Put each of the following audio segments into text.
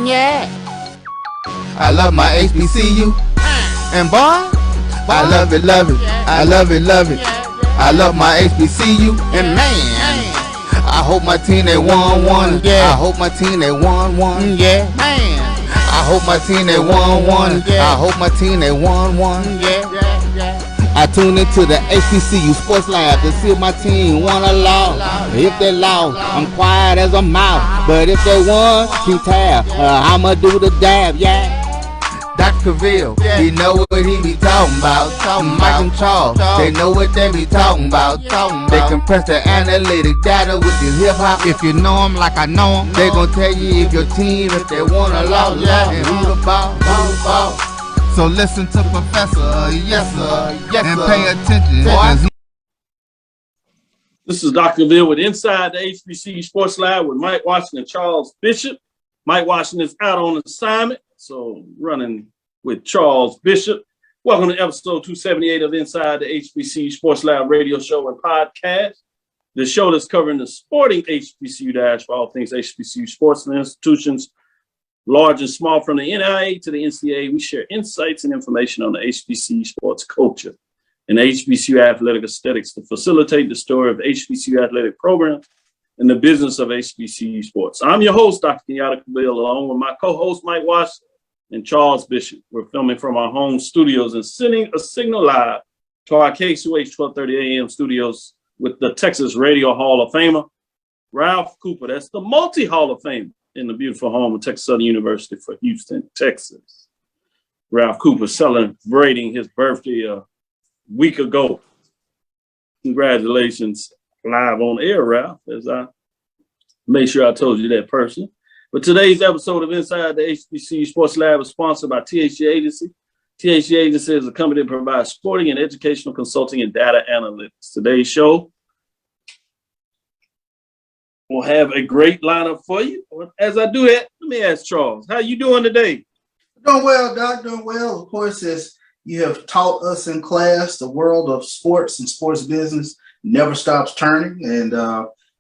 Yeah. I love my HBCU. And boy, I love it, love it. I love it, love it. I love my HBCU. And man, I hope my team they won one. Yeah. I hope my team they won one. Yeah. Man, I hope my team they won one. I hope my team they won one. Yeah. I tune into the HBCU Sports Lab to see if my team won or lost. If they lost, I'm quiet as a mouse. But if they won, keep tab. I'ma do the dab, yeah. Dr. Cavil, he know what he be talking about. Mike and Charles, they know what they be talking about. They compress the analytic data with the hip hop. If you know them like I know them, they gon' tell you if your team, if they won or lost, and who the ball, who the ball. So listen to Professor, yes sir, and pay attention. This is Dr. Cavil with Inside the HBCU Sports Lab with Mike Washington and Charles Bishop. Mike Washington is out on assignment, so running with Charles Bishop. Welcome to episode 278 of Inside the HBCU Sports Lab radio show and podcast. The show that's covering the sporting HBCU dash for all things HBCU sports and institutions, large and small, from the NIA to the NCAA. We share insights and information on the HBCU sports culture and HBCU athletic aesthetics to facilitate the story of HBCU athletic programs and the business of HBCU sports. I'm your host, Dr. Kenyatta Cavil, along with my co-host, Mike Washington and Charles Bishop. We're filming from our home studios and sending a signal live to our KSUH 1230 AM studios with the Texas Radio Hall of Famer, Ralph Cooper. That's the multi-Hall of Famer in the beautiful home of Texas Southern University for Houston, Texas. Ralph Cooper celebrating his birthday a week ago. Congratulations live on air, Ralph, as I make sure I told you that person. But today's episode of Inside the HBCU Sports Lab is sponsored by THG Agency. THG Agency is a company that provides sporting and educational consulting and data analytics. Today's show will have a great lineup for you. As I do that, let me ask Charles, how you doing today? Doing well, Doc, doing well. Of course, as you have taught us in class, the world of sports and sports business never stops turning. And,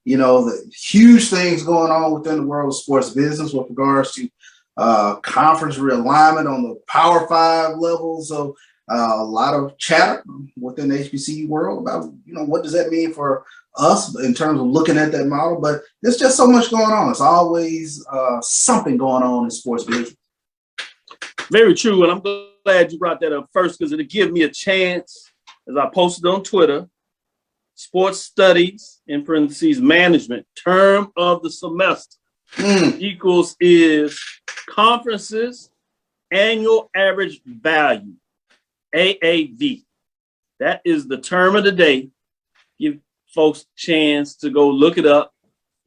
the huge things going on within the world of sports business with regards to conference realignment on the Power 5 levels. So a lot of chatter within the HBCU world about, what does that mean for us in terms of looking at that model? But there's just so much going on. It's always something going on in sports business. Very true. And I'm glad you brought that up first, because it'll give me a chance, as I posted on Twitter, sports studies, in parentheses, management, term of the semester equals is conferences annual average value, AAV. That is the term of the day. Give folks a chance to go look it up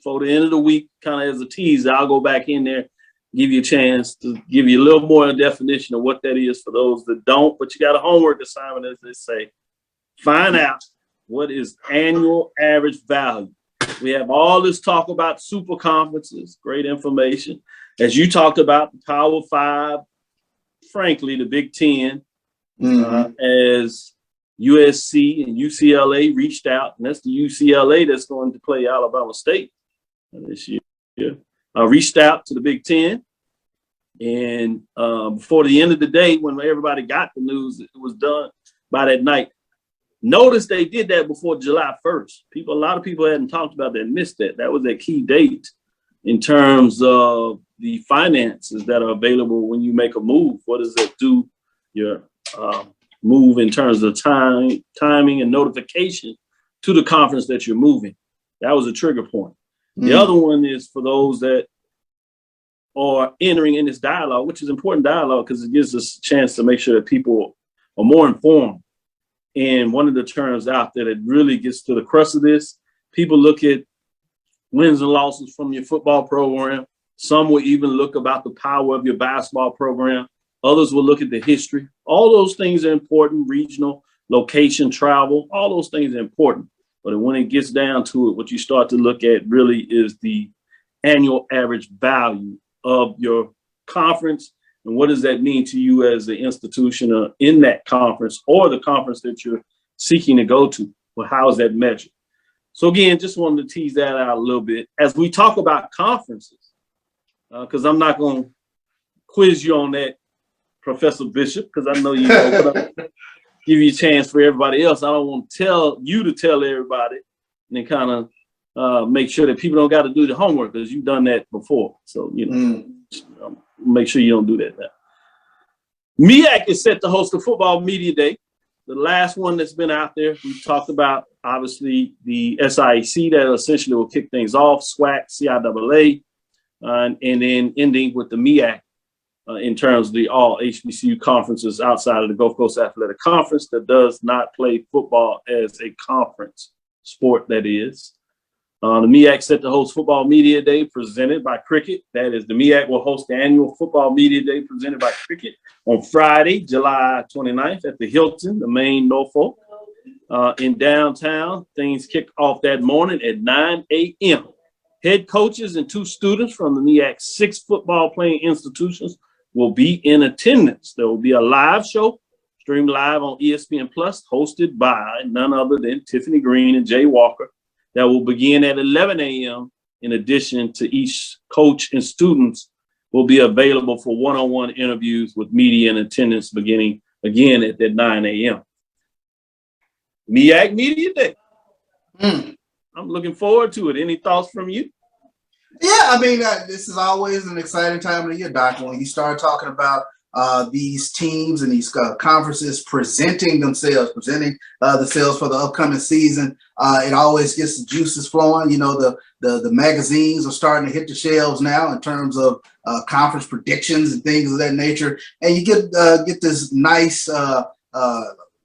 for the end of the week, kind of as a teaser. I'll go back in there, give you a chance to give you a little more definition of what that is for those that don't, but you got a homework assignment, as they say. Find out what is annual average value. We have all this talk about super conferences, great information. As you talked about, the Power 5, frankly, the Big Ten, as USC and UCLA reached out, and that's the UCLA that's going to play Alabama State this year. Reached out to the Big Ten, and before the end of the day, when everybody got the news, it was done by that night. Notice they did that before July 1st. A lot of people hadn't talked about that, missed that. That was a key date in terms of the finances that are available when you make a move. What does that do? Your move in terms of timing and notification to the conference that you're moving. That was a trigger point. The other one is for those that are entering in this dialogue, which is important dialogue because it gives us a chance to make sure that people are more informed. And one of the terms out there that really gets to the crux of this, people look at wins and losses from your football program. Some will even look about the power of your basketball program. Others will look at the history. All those things are important, regional, location, travel, all those things are important. But when it gets down to it, what you start to look at really is the annual average value of your conference. And what does that mean to you as an institution in that conference or the conference that you're seeking to go to? Well, how is that measured? So again, just wanted to tease that out a little bit as we talk about conferences, because I'm not going to quiz you on that, Professor Bishop, because I know you know, but give you a chance for everybody else. I don't want to tell you to tell everybody, and then kind of make sure that people don't got to do the homework because you've done that before. So, make sure you don't do that now. MEAC is set to host a football media day. The last one that's been out there, we talked about, obviously, the SIAC that essentially will kick things off, SWAC, CIAA, and then ending with the MEAC in terms of the all HBCU conferences outside of the Gulf Coast Athletic Conference that does not play football as a conference sport, that is. The MEAC set to host Football Media Day presented by Cricket. That is, the MEAC will host the annual Football Media Day presented by Cricket on Friday, July 29th at the Hilton, the main Norfolk, in downtown. Things kick off that morning at 9 a.m. Head coaches and 2 students from the MEAC's 6 football playing institutions will be in attendance. There will be a live show streamed live on ESPN Plus, hosted by none other than Tiffany Green and Jay Walker. That will begin at 11 a.m. In addition to each coach and students will be available for one-on-one interviews with media in attendance beginning again at that 9 a.m. MEAC Media Day. I'm looking forward to it. Any thoughts from you? Yeah, I mean, this is always an exciting time of the year, Doctor. When you start talking about these teams and these conferences presenting themselves for the upcoming season, it always gets the juices flowing. You know, the magazines are starting to hit the shelves now in terms of conference predictions and things of that nature, and you get this nice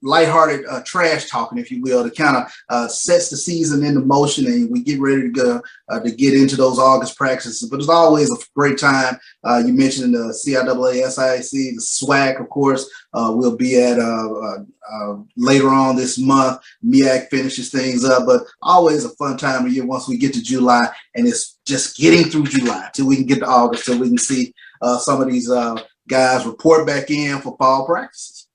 lighthearted trash talking, if you will, that kind of sets the season into motion, and we get ready to go to get into those August practices. But it's always a great time. You mentioned the CIAA, SIAC, the SWAC, of course, we'll be at later on this month. MEAC finishes things up, but always a fun time of year once we get to July, and it's just getting through July till we can get to August, till we can see some of these guys report back in for fall practices.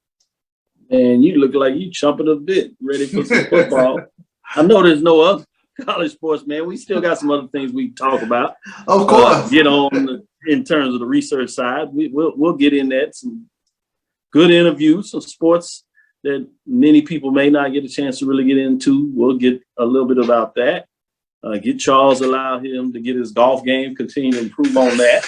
And you look like you chomping a bit, ready for some football. I know there's no other college sports, man. We still got some other things we can talk about. Of course. Get on in terms of the research side. We'll get in that. Some good interviews, some sports that many people may not get a chance to really get into. We'll get a little bit about that. Get Charles, allow him to get his golf game, continue to improve on that.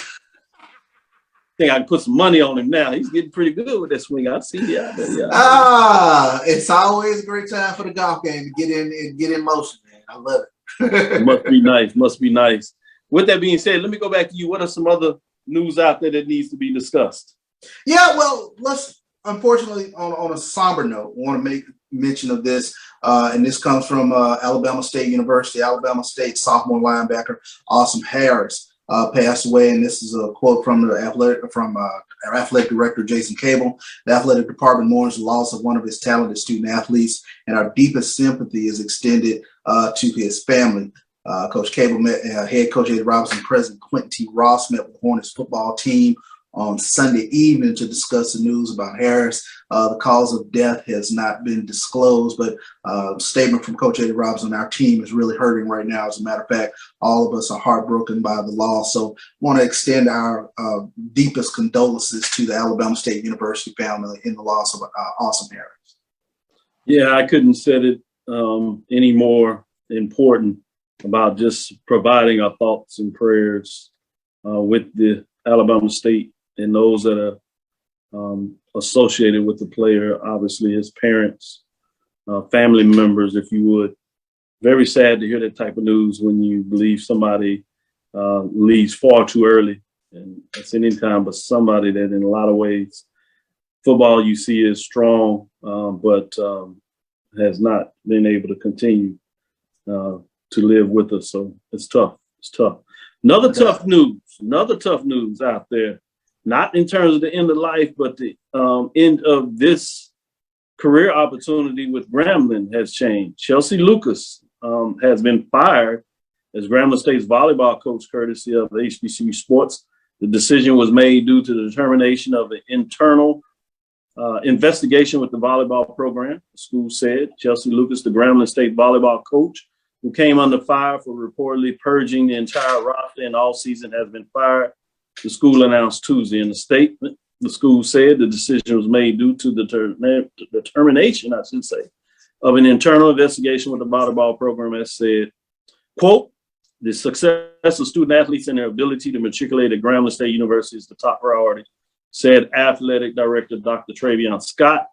I think I can put some money on him now. He's getting pretty good with that swing. I've seen it out there. Yeah. It's always a great time for the golf game to get in motion, man. I love it. Must be nice. With that being said, let me go back to you. What are some other news out there that needs to be discussed? Yeah, well, let's, unfortunately, on a somber note, I want to make mention of this, and this comes from Alabama State University. Alabama State sophomore linebacker Austin Harris passed away, and this is a quote from our athletic director Jason Cavil. The athletic department mourns the loss of one of his talented student athletes, and our deepest sympathy is extended to his family. Coach Cavil met head coach Eddie Robinson, President Quentin T. Ross met with the Hornets football team on Sunday evening to discuss the news about Harris. The cause of death has not been disclosed, but statement from Coach Eddie Robinson, our team is really hurting right now. As a matter of fact, all of us are heartbroken by the loss. So want to extend our deepest condolences to the Alabama State University family in the loss of Austin Harris. Yeah, I couldn't said it any more important about just providing our thoughts and prayers with the Alabama State and those that are associated with the player, obviously his parents, family members, if you would. Very sad to hear that type of news when you believe somebody leaves far too early. And that's any time, but somebody that in a lot of ways, football you see is strong, but has not been able to continue to live with us. So it's tough. It's tough. Another tough news out there. Not in terms of the end of life, but the end of this career opportunity with Grambling has changed. Chelsey Lucas has been fired as Grambling State's volleyball coach, courtesy of the HBCU Sports. The decision was made due to the determination of an internal investigation with the volleyball program. The school said Chelsey Lucas, the Grambling State volleyball coach, who came under fire for reportedly purging the entire roster in all season, has been fired. the school announced Tuesday. In the statement, the school said the decision was made due to the determination, I should say, of an internal investigation with the volleyball program, as said, quote, the success of student athletes and their ability to matriculate at Grambling State University is the top priority, said Athletic Director Dr. Travion Scott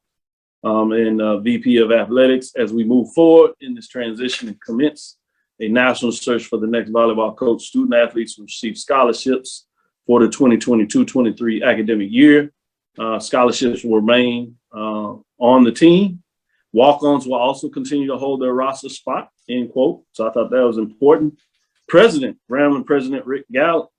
and VP of Athletics. As we move forward in this transition and commence a national search for the next volleyball coach, student athletes will receive scholarships for the 2022-23 academic year. Scholarships will remain on the team. Walk-ons will also continue to hold their roster spot, end quote. So I thought that was important. Grambling President Rick Gallup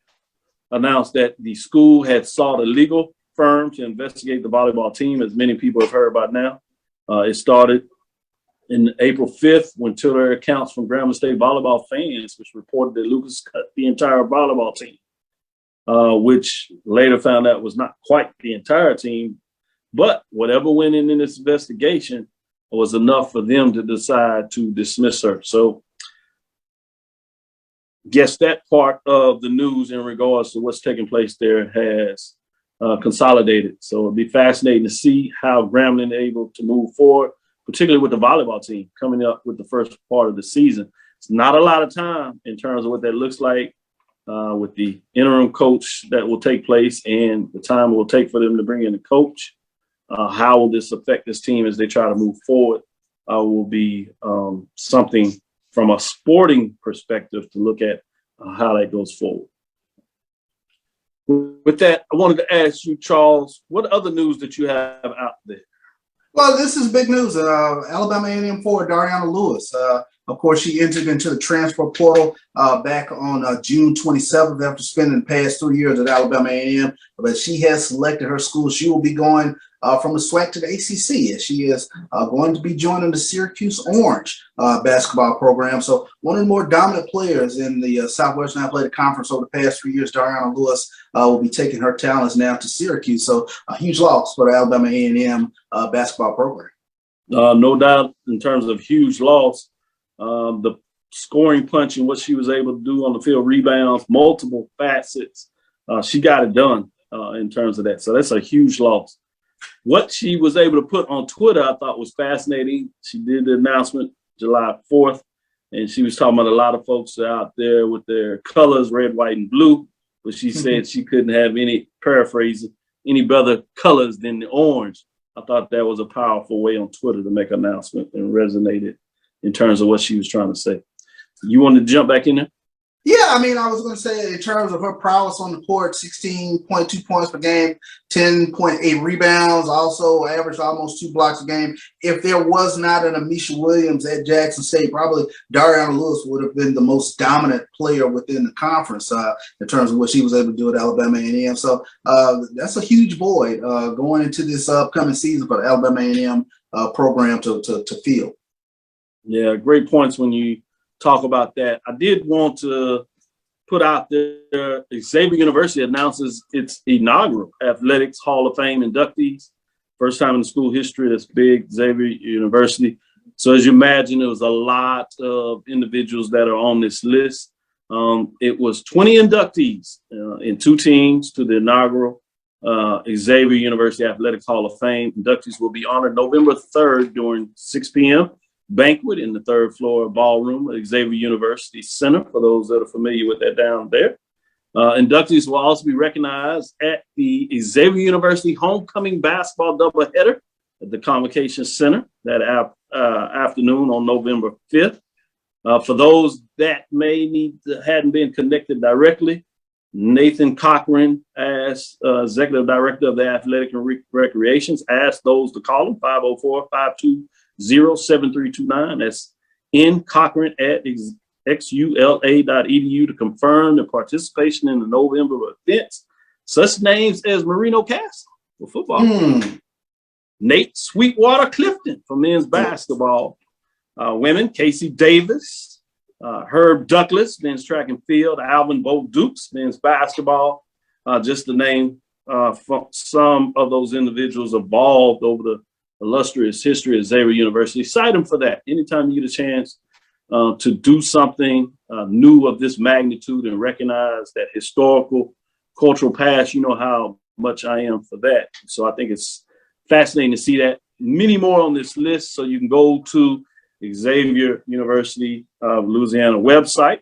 announced that the school had sought a legal firm to investigate the volleyball team, as many people have heard about now. It started in April 5th when Twitter accounts from Grambling State volleyball fans, which reported that Lucas cut the entire volleyball team, which later found out was not quite the entire team, but whatever went in this investigation was enough for them to decide to dismiss her. So guess that part of the news in regards to what's taking place there has consolidated. So it'll be fascinating to see how Grambling is able to move forward, particularly with the volleyball team coming up with the first part of the season. It's not a lot of time in terms of what that looks like with the interim coach that will take place and the time it will take for them to bring in a coach. How will this affect this team as they try to move forward will be something from a sporting perspective to look at how that goes forward. With that, I wanted to ask you, Charles, what other news that you have out there? Well, this is big news. Alabama A&M forward Dariana Lewis. Of course, she entered into the transfer portal back on June 27th after spending the past 3 years at Alabama A&M. But she has selected her school. She will be going from the SWAC to the ACC. She is going to be joining the Syracuse Orange basketball program. So one of the more dominant players in the Southwestern Athletic Conference over the past 3 years, Dariana Lewis, will be taking her talents now to Syracuse. So a huge loss for the Alabama A&M basketball program. No doubt in terms of huge loss. The scoring punch and what she was able to do on the field, rebounds, multiple facets. She got it done in terms of that. So that's a huge loss. What she was able to put on Twitter, I thought was fascinating. She did the announcement July 4th, and she was talking about a lot of folks out there with their colors, red, white, and blue. But she said she couldn't have any, paraphrasing, any better colors than the orange. I thought that was a powerful way on Twitter to make an announcement and resonated in terms of what she was trying to say. You want to jump back in there? Yeah, I mean, I was going to say in terms of her prowess on the court, 16.2 points per game, 10.8 rebounds, also averaged almost 2 blocks a game. If there was not an Amisha Williams at Jackson State, probably Dariana Lewis would have been the most dominant player within the conference in terms of what she was able to do at Alabama A&M. So that's a huge void going into this upcoming season for the Alabama A&M program to fill. Yeah, great points when you talk about that. I did want to put out there, Xavier University announces its inaugural Athletics Hall of Fame inductees. First time in school history that's big, Xavier University. So as you imagine, there was a lot of individuals that are on this list. It was 20 inductees in 2 teams to the inaugural Xavier University Athletics Hall of Fame. Inductees will be honored November 3rd during 6 p.m. banquet in the 3rd floor ballroom at Xavier University Center, for those that are familiar with that down there. Inductees will also be recognized at the Xavier University Homecoming Basketball Doubleheader at the Convocation Center that afternoon on November 5th. For those that hadn't been connected directly, Nathan Cochran, as Executive Director of the Athletic and Recreations, asked those to call him, 504-520-7329. That's N. Cochran at xula.edu to confirm the participation in the November events. Such names as Marino Castle for football, Nate Sweetwater Clifton for men's basketball, women, Casey Davis, Herb Douglas, men's track and field, Alvin Bo Dukes, men's basketball, just to name some of those individuals involved over the illustrious history of Xavier University. Cite them for that. Anytime you get a chance to do something new of this magnitude and recognize that historical cultural past, you know how much I am for that. So I think it's fascinating to see that. Many more on this list. So you can go to Xavier University of Louisiana website,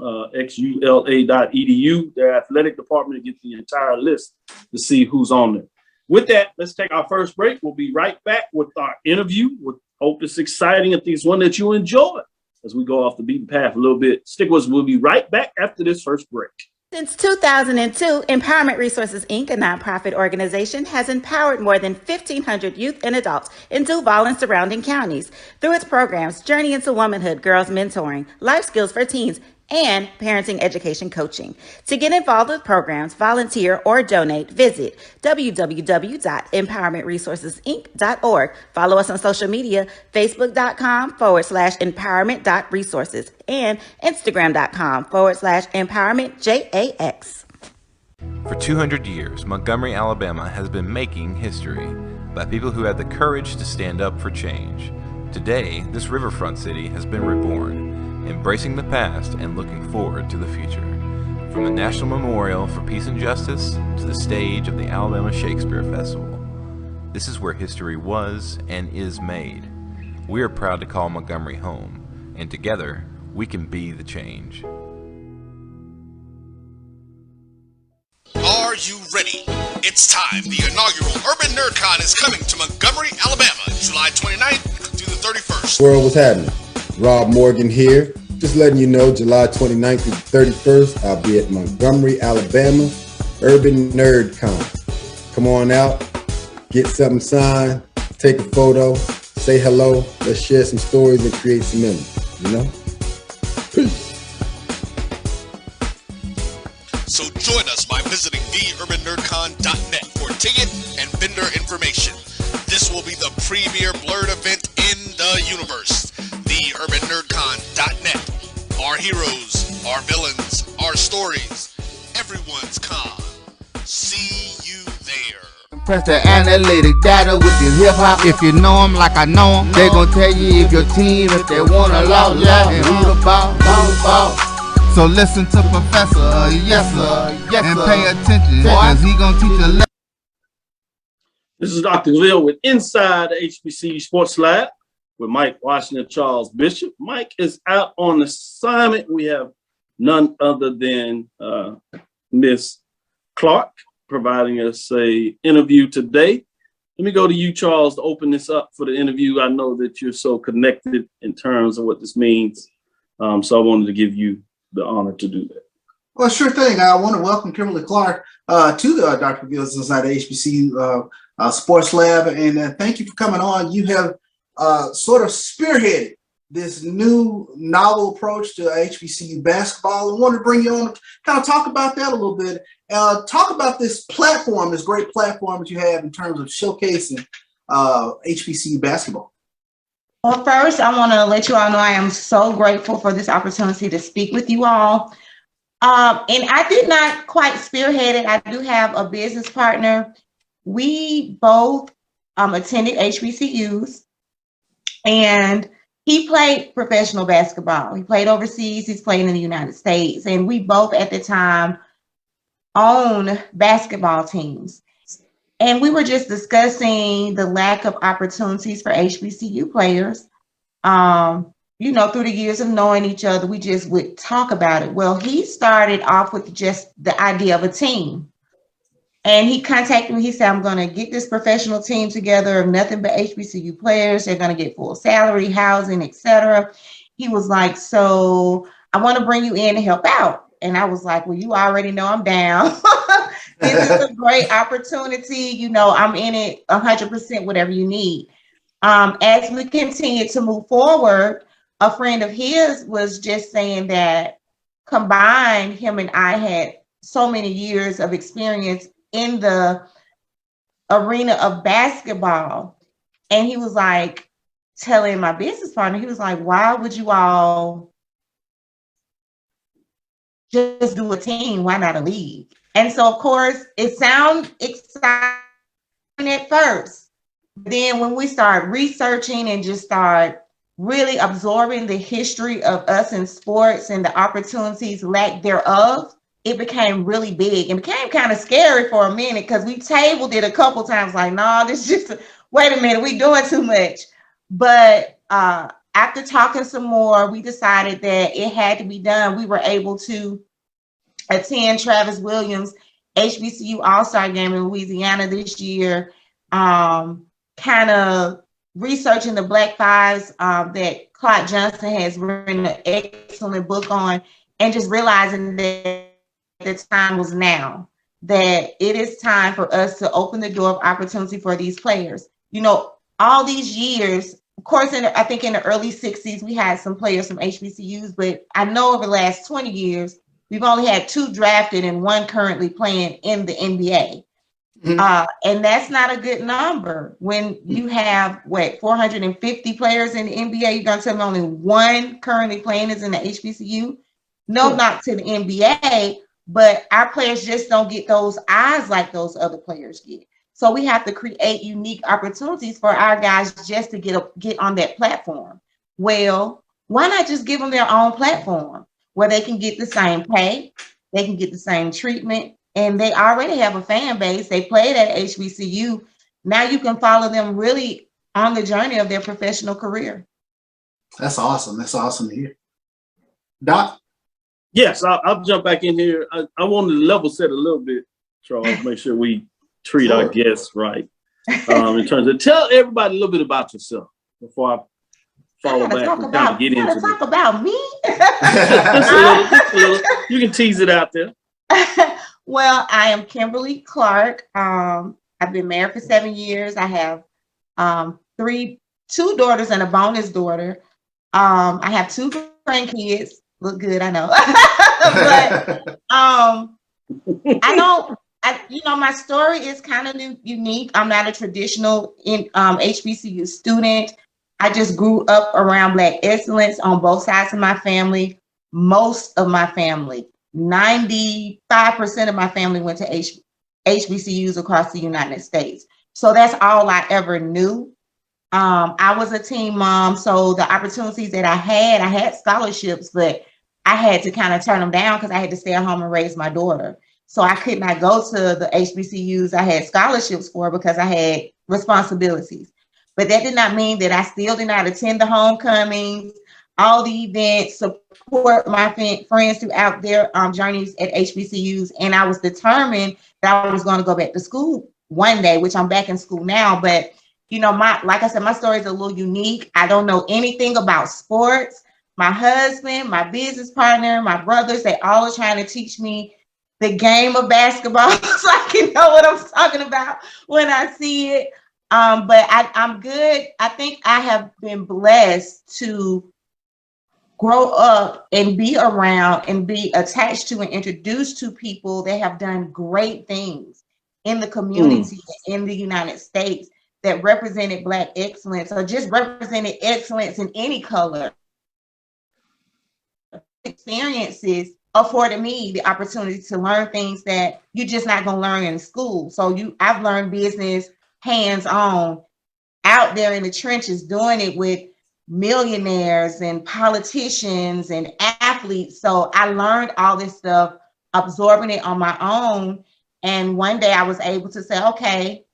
xula.edu, their athletic department, to get the entire list to see who's on there. With that, let's take our first break. We'll be right back with our interview. We hope it's exciting. I think it's one that you enjoy as we go off the beaten path a little bit. Stick with us. We'll be right back after this first break. Since 2002, Empowerment Resources, Inc., a nonprofit organization, has empowered more than 1,500 youth and adults in Duval and surrounding counties through its programs Journey into Womanhood, Girls Mentoring, Life Skills for Teens, and Parenting Education Coaching. To get involved with programs, volunteer, or donate, visit www.empowermentresourcesinc.org. Follow us on social media, facebook.com/empowerment.resources and instagram.com/empowermentJAX. For 200 years, Montgomery, Alabama has been making history by people who had the courage to stand up for change. Today, this riverfront city has been reborn, embracing the past and looking forward to the future. From the National Memorial for Peace and Justice to the stage of the Alabama Shakespeare Festival, this is where history was and is made. We are proud to call Montgomery home, and together, we can be the change. Are you ready? It's time. The inaugural Urban NerdCon is coming to Montgomery, Alabama, July 29th through the 31st. World, what's happening? Rob Morgan here. Just letting you know, July 29th through the 31st, I'll be at Montgomery, Alabama, Urban NerdCon. Come on out, get something signed, take a photo, say hello, let's share some stories and create some memories, you know? Peace. So join us by visiting theurbannerdcon.net for ticket and vendor information. This will be the premier blurred event in the universe. TheUrbanNerdCon.net. Our heroes, our villains, our stories, everyone's con. See you there. Press the analytic data with your hip hop. If you know them like I know them, they gon' tell you if your team, if they want a lot, and who the ball. So listen to Professor, yes sir, and pay attention, cause he gon' teach a lesson. This is Dr. Cavil with Inside the HBCU Sports Lab with Mike Washington Charles Bishop. Mike is out on assignment. We have none other than Miss Clark providing us a interview today. Let me go to you, Charles, to open this up for the interview. I know that you're so connected in terms of what this means. So I wanted to give you the honor to do that. Well, sure thing. I want to welcome Kimberly Clark to the Dr. Cavil's Inside the HBCU Sports Lab, and thank you for coming on. You have sort of spearheaded this new novel approach to HBCU basketball. I wanted to bring you on to kind of talk about that a little bit. Talk about this platform, this great platform that you have in terms of showcasing HBCU basketball. Well, first, I want to let you all know I am so grateful for this opportunity to speak with you all. And I did not quite spearhead it. I do have a business partner. We both attended HBCUs, and he played professional basketball. He played overseas. He's playing in the United States. And we both at the time own basketball teams. And we were just discussing the lack of opportunities for HBCU players. You know, through the years of knowing each other, we just would talk about it. Well, he started off with just the idea of a team. And he contacted me. He said, I'm going to get this professional team together of nothing but HBCU players. They're going to get full salary, housing, etc. He was like, so I want to bring you in to help out. And I was like, well, you already know I'm down. This is a great opportunity. You know, I'm in it 100%, whatever you need. As we continue to move forward, a friend of his was just saying that combined, him and I had so many years of experience in the arena of basketball. And he was like, telling my business partner, he was like, why would you all just do a team? Why not a league? And so, of course, it sounded exciting at first. Then when we start researching and just start really absorbing the history of us in sports and the opportunities lack thereof, it became really big and became kind of scary for a minute because we tabled it a couple times like, no, this is just, wait a minute, we doing too much. But after talking some more, we decided that it had to be done. We were able to attend Travis Williams' HBCU All-Star game in Louisiana this year, kind of researching the Black Fives that Clark Johnson has written an excellent book on, and just realizing that the time was now, that it is time for us to open the door of opportunity for these players. You know, all these years, of course, I think in the early 60s, we had some players from HBCUs, but I know over the last 20 years, we've only had 2 drafted and 1 currently playing in the NBA. And that's not a good number. When you have, 450 players in the NBA, you're going to tell me only 1 currently playing is in the HBCU? No, not to the NBA, but our players just don't get those eyes like those other players get. So we have to create unique opportunities for our guys just to get on that platform. Well, why not just give them their own platform where they can get the same pay, they can get the same treatment, and they already have a fan base. They played at HBCU. Now you can follow them really on the journey of their professional career. That's awesome. That's awesome to hear. Doc? Yes, I'll jump back in here. I wanted to level set a little bit, Charles, make sure we treat our guests right. In terms of, tell everybody a little bit about yourself before I follow back and kind of get into it. Talk about me? Just a little. You can tease it out there. Well, I am Kimberly Clark. I've been married for 7 years. I have 2 daughters and a bonus daughter. I have 2 grandkids. Look good, I know. But my story is kind of unique. I'm not a traditional HBCU student. I just grew up around Black excellence on both sides of my family. Most of my family, 95% of my family went to HBCUs across the United States. So that's all I ever knew. I was a teen mom, so the opportunities that I had scholarships, but I had to kind of turn them down because I had to stay at home and raise my daughter. So I could not go to the HBCUs I had scholarships for because I had responsibilities. But that did not mean that I still did not attend the homecomings, all the events, support my friends throughout their journeys at HBCUs. And I was determined that I was going to go back to school one day, which I'm back in school now. But, like I said, my story is a little unique. I don't know anything about sports. My husband, my business partner, my brothers, they all are trying to teach me the game of basketball so I can know what I'm talking about when I see it. But I'm good. I think I have been blessed to grow up and be around and be attached to and introduced to people that have done great things in the community, in the United States, that represented Black excellence or just represented excellence in any color. Experiences afforded me the opportunity to learn things that you're just not going to learn in school. So I've learned business hands-on out there in the trenches, doing it with millionaires and politicians and athletes. So I learned all this stuff, absorbing it on my own. And one day I was able to say, okay,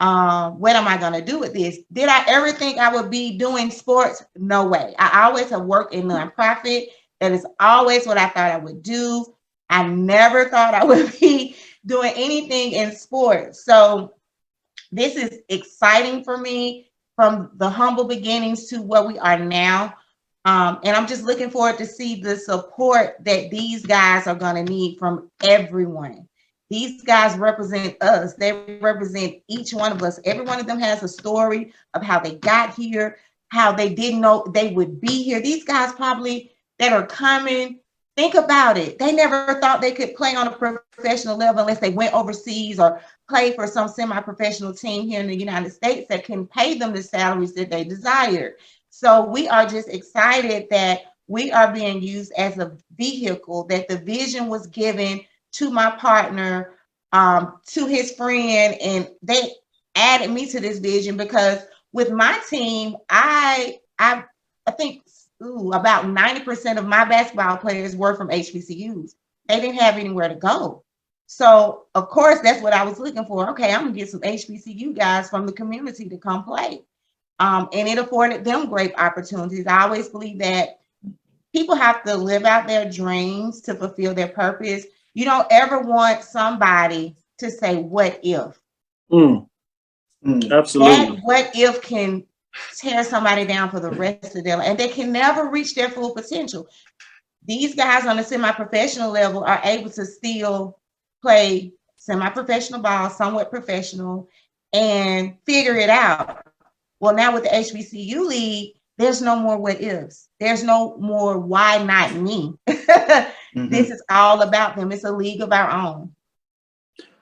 what am I going to do with this? Did I ever think I would be doing sports? No way. I always have worked in nonprofit. That is always what I thought I would do. I never thought I would be doing anything in sports. So this is exciting for me, from the humble beginnings to where we are now. And I'm just looking forward to see the support that these guys are going to need from everyone. These guys represent us. They represent each one of us. Every one of them has a story of how they got here, how they didn't know they would be here. These guys probably that are coming, think about it. They never thought they could play on a professional level unless they went overseas or play for some semi-professional team here in the United States that can pay them the salaries that they desire. So we are just excited that we are being used as a vehicle, that the vision was given to my partner, to his friend, and they added me to this vision because with my team, I think about 90% of my basketball players were from HBCUs. they didn't have anywhere to go. So of course, that's what I was looking for. Okay, I'm gonna get some HBCU guys from the community to come play. And it afforded them great opportunities. I always believe that people have to live out their dreams to fulfill their purpose. You don't ever want somebody to say, what if? Absolutely. That what if can tear somebody down for the rest of their life, and they can never reach their full potential. These guys on the semi-professional level are able to still play semi-professional ball, somewhat professional, and figure it out. Well, now with the HBCU League, there's no more what ifs. There's no more why not me. This is all about them. It's a league of our own.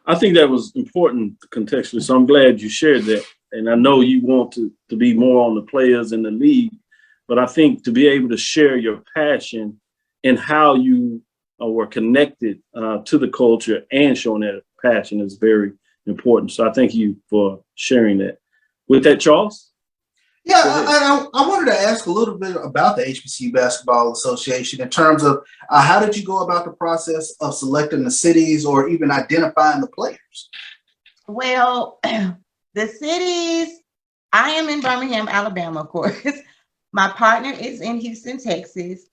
I think that was important contextually, so I'm glad you shared that. And I know you want to be more on the players in the league, but I think to be able to share your passion and how you were connected to the culture and showing that passion is very important. So I thank you for sharing that. With that, Charles? Yeah, I wanted to ask a little bit about the HBCU Basketball Association in terms of how did you go about the process of selecting the cities or even identifying the players? Well, the cities, I am in Birmingham, Alabama, of course. My partner is in Houston, Texas.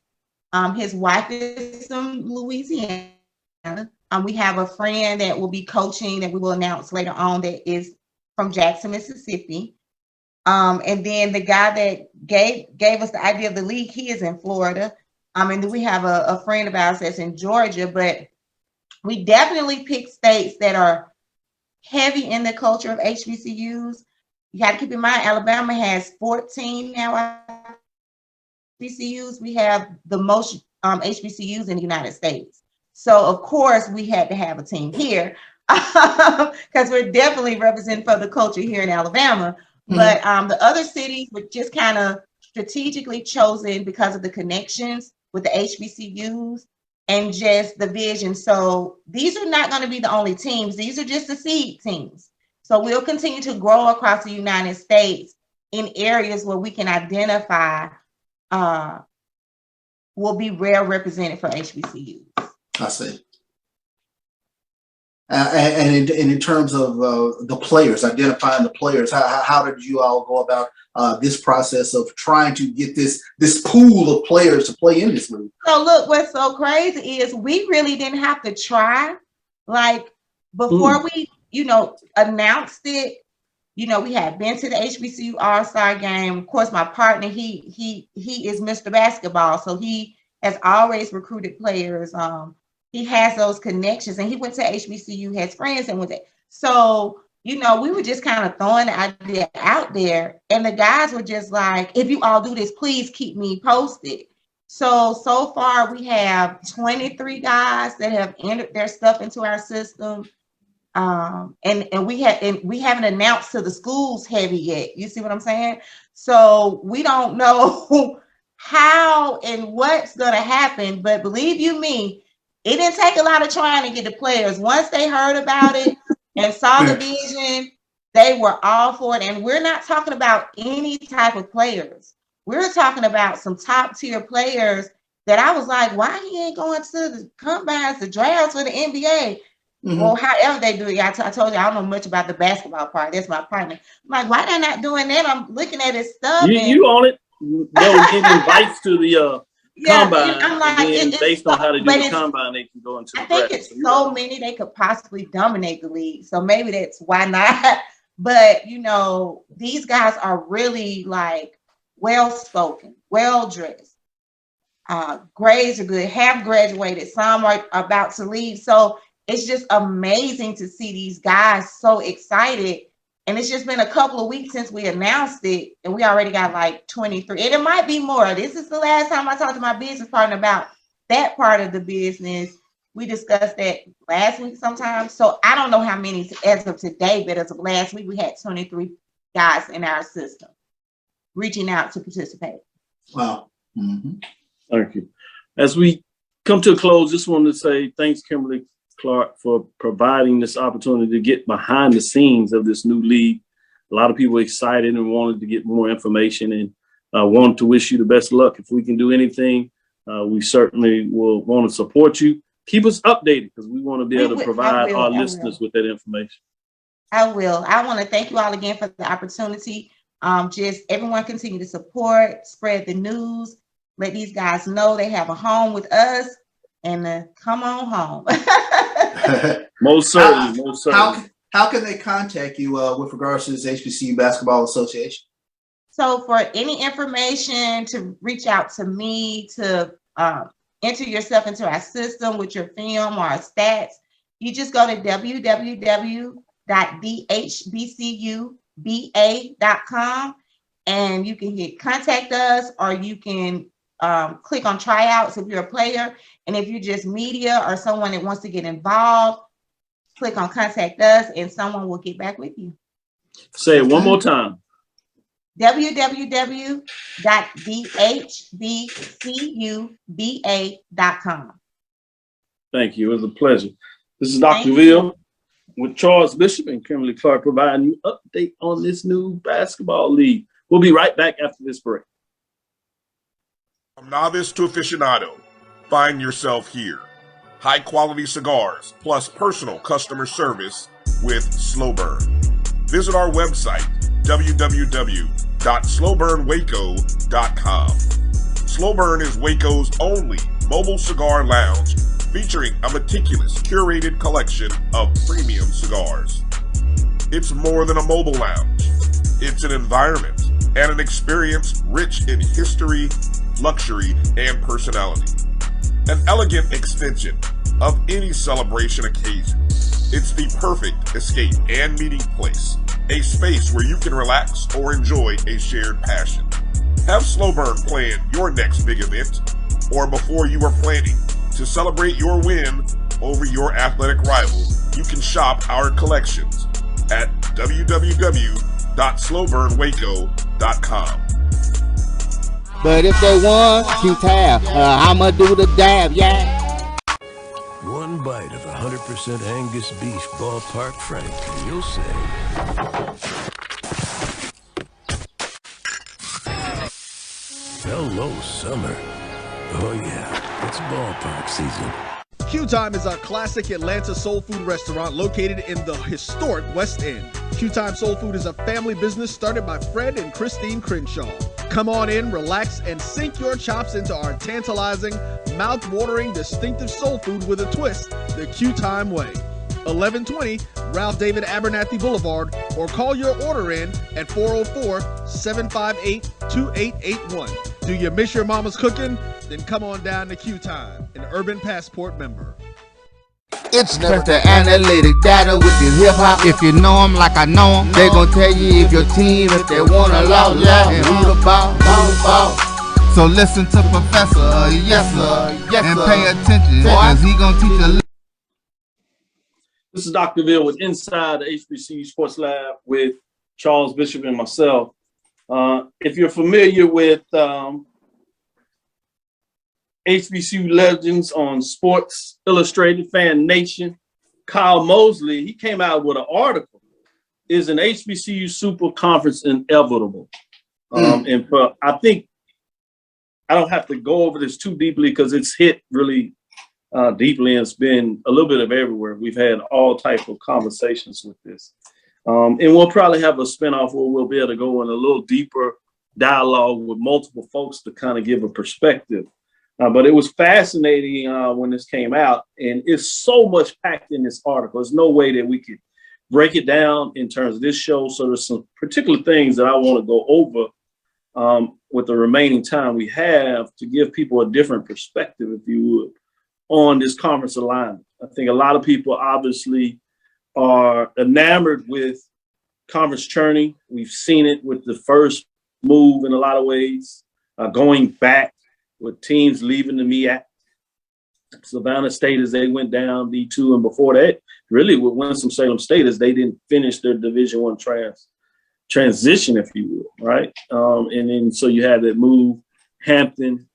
His wife is from Louisiana. We have a friend that will be coaching that we will announce later on that is from Jackson, Mississippi. And then the guy that gave us the idea of the league, he is in Florida. And then we have a friend of ours that's in Georgia, but we definitely pick states that are heavy in the culture of HBCUs. You got to keep in mind, Alabama has 14 now HBCUs. We have the most HBCUs in the United States. So of course we had to have a team here because we're definitely representing for the culture here in Alabama. But the other cities were just kind of strategically chosen because of the connections with the HBCUs and just the vision. So these are not going to be the only teams. These are just the seed teams. So we'll continue to grow across the United States in areas where we can identify will be well represented for HBCUs. I see. And in terms of the players, identifying the players, how did you all go about this process of trying to get this pool of players to play in this league? So look, what's so crazy is we really didn't have to try. Like before we, announced it, we had been to the HBCU All-Star game. Of course, my partner, he is Mr. Basketball, so he has always recruited players. He has those connections, and he went to HBCU, has friends, and with it. So, we were just kind of throwing the idea out there, and the guys were just like, if you all do this, please keep me posted. So far we have 23 guys that have entered their stuff into our system. And we haven't announced to the schools heavy yet. You see what I'm saying? So we don't know how and what's going to happen, but believe you me, it didn't take a lot of trying to get the players. Once they heard about it and saw the vision, they were all for it. And we're not talking about any type of players. We're talking about some top tier players that I was like, why he ain't going to the combines, the drafts for the NBA? Well, however they do it. I told you, I don't know much about the basketball part. That's my partner. I'm like, why they're not doing that? I'm looking at his stuff. You on it. Getting invites to the combine. I'm like, and based on how they do the combine, they can go into the I think draft. it's so many they could possibly dominate the league. So maybe that's why not. But these guys are really like well-spoken, well-dressed. Grades are good, have graduated, some are about to leave. So it's just amazing to see these guys so excited. And it's just been a couple of weeks since we announced it, and we already got like 23. And it might be more. This is the last time I talked to my business partner about that part of the business. We discussed that last week sometime. So I don't know how many as of today, but as of last week, we had 23 guys in our system reaching out to participate. Wow. Thank you. As we come to a close, just wanted to say thanks, Kimberly Clark, for providing this opportunity to get behind the scenes of this new league. A lot of people excited and wanted to get more information, and want to wish you the best luck. If we can do anything, we certainly will want to support you. keep us updated because we want to be able to provide our listeners with that information. I will. I want to thank you all again for the opportunity. Just everyone continue to support, spread the news, let these guys know they have a home with us, and come on home. Most certainly, most certainly. How can they contact you with regards to this HBCU Basketball Association? So for any information, to reach out to me, to enter yourself into our system with your film or our stats, you just go to www.thehbcuba.com and you can hit contact us, or you can click on tryouts if you're a player. And if you're just media or someone that wants to get involved, click on contact us and someone will get back with you. Say it one more time. www.thehbcuba.com. Thank you. It was a pleasure. This is Dr. Cavil with Charles Bishop and Kimberly Clark providing you an update on this new basketball league. We'll be right back after this break. From novice to aficionado, find yourself here. High quality cigars plus personal customer service with Slow Burn. Visit our website, www.slowburnwaco.com. Slow Burn is Waco's only mobile cigar lounge featuring a meticulous curated collection of premium cigars. It's more than a mobile lounge. It's an environment and an experience rich in history, luxury, and personality. An elegant extension of any celebration occasion. It's the perfect escape and meeting place, a space where you can relax or enjoy a shared passion. Have Slow Burn plan your next big event, or before you are planning to celebrate your win over your athletic rival, you can shop our collections at www.slowburnwaco.com. But if they want Q-Tab, I'ma do the dab, yeah. One bite of 100% Angus beef ballpark frank, and you'll say, hello, summer. Oh yeah, it's ballpark season. Q Time is a classic Atlanta soul food restaurant located in the historic West End. Q Time Soul Food is a family business started by Fred and Christine Crenshaw. Come on in, relax, and sink your chops into our tantalizing, mouth-watering, distinctive soul food with a twist, the Q Time way. 1120 Ralph David Abernathy Boulevard, or call your order in at 404-758-2881. Do you miss your mama's cooking? Then come on down to Q Time, an Urban Passport member. It's Mr. Analytic Data with the hip hop. If you know them like I know them, they gon' tell you if your team, if they want a lot, and who the ball. So listen to Professor, yes sir, and pay attention, cause he gon' teach a. This is Dr. Cavil with Inside the HBCU Sports Lab with Charles Bishop and myself. If you're familiar with HBCU legends on Sports Illustrated, Fan Nation, Kyle Mosley, he came out with an article, Is an HBCU Super Conference Inevitable? And I think I don't have to go over this too deeply because it's hit really deeply, and it's been a little bit of everywhere. We've had all type of conversations with this. And we'll probably have a spinoff where we'll be able to go in a little deeper dialogue with multiple folks to kind of give a perspective. But it was fascinating when this came out, and it's so much packed in this article. There's no way that we could break it down in terms of this show. So there's some particular things that I want to go over with the remaining time we have to give people a different perspective, if you would, on this conference alignment. I think a lot of people obviously are enamored with conference churning. We've seen it with the first move in a lot of ways, going back with teams leaving the MEAC. Savannah State, as they went down D2, and before that, really with Winston-Salem State, as they didn't finish their Division I transition, if you will, right? And then so you had that move, Hampton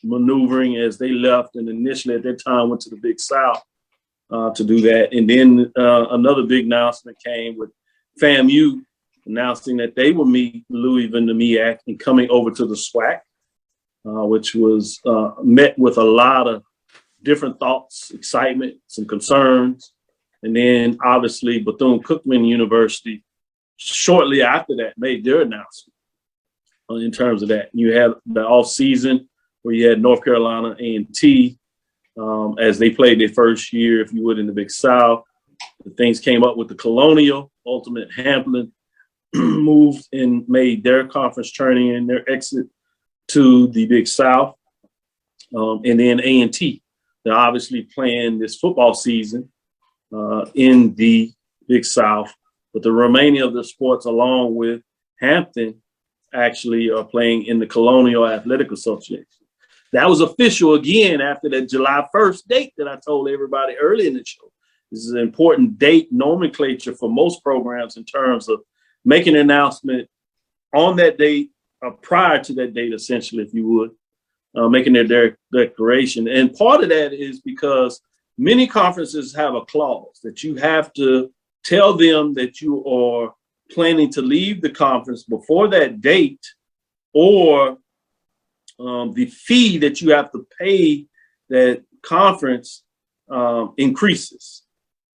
maneuvering as they left, and initially at that time went to the Big South to do that. And then another big announcement came with FAMU announcing that they will meet Louisville in the MEAC and coming over to the SWAC, which was met with a lot of different thoughts, excitement, some concerns. And then obviously Bethune-Cookman University, shortly after that, made their announcement in terms of that. You had the off season where you had North Carolina A&T as they played their first year, if you would, in the Big South. The things came up with the Colonial, Ultimate Hamlin moved and made their conference turning in their exit to the Big South. And then A&T, they're obviously playing this football season in the Big South, but the remaining of the sports, along with Hampton, actually are playing in the Colonial Athletic Association. That was official again after that July 1st date that I told everybody early in the show. This is an important date nomenclature for most programs in terms of making an announcement on that date or prior to that date, essentially, if you would, making their declaration. And part of that is because many conferences have a clause that you have to tell them that you are planning to leave the conference before that date, or the fee that you have to pay that conference increases.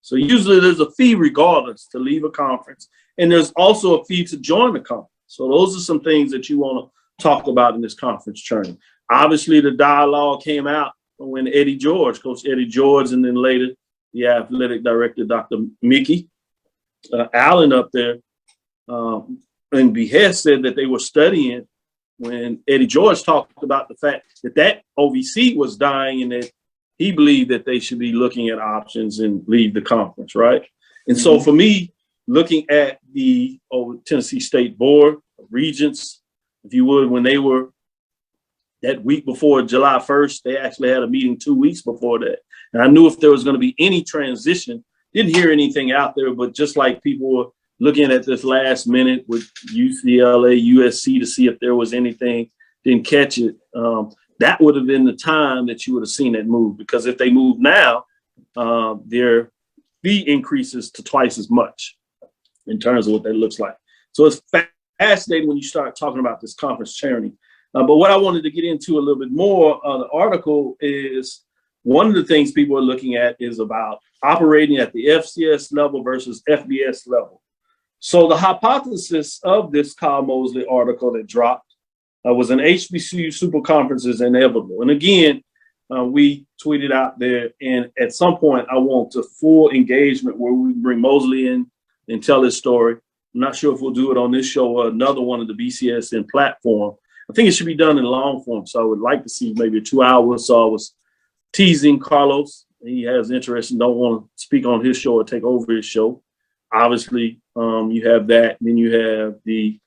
So usually there's a fee regardless to leave a conference, and there's also a fee to join the conference. So those are some things that you want to talk about in this conference journey. Obviously, the dialogue came out when Coach Eddie George, and then later the athletic director, Dr. Mickey Allen up there, and Behest said that they were studying when Eddie George talked about the fact that OVC was dying and that he believed that they should be looking at options and leave the conference, right? And so for me, looking at the Tennessee State Board of Regents, if you would, when they were that week before July 1st, they actually had a meeting 2 weeks before that. And I knew if there was going to be any transition, didn't hear anything out there, but just like people were looking at this last minute with UCLA, USC to see if there was anything, didn't catch it. That would have been the time that you would have seen that move, because if they move now, their fee increases to twice as much in terms of what that looks like. So it's fascinating when you start talking about this conference charity. But what I wanted to get into a little bit more on the article is one of the things people are looking at is about operating at the FCS level versus FBS level. So the hypothesis of this Kyle Mosley article that dropped was an HBCU super conference is inevitable. And again, we tweeted out there, and at some point I want a full engagement where we bring Mosley in and tell his story. I'm not sure if we'll do it on this show or another one of the BCSN platform. I think it should be done in long form. So I would like to see maybe a 2 hours. So I was teasing Carlos. He has interest and don't want to speak on his show or take over his show. Obviously, you have that. Then you have the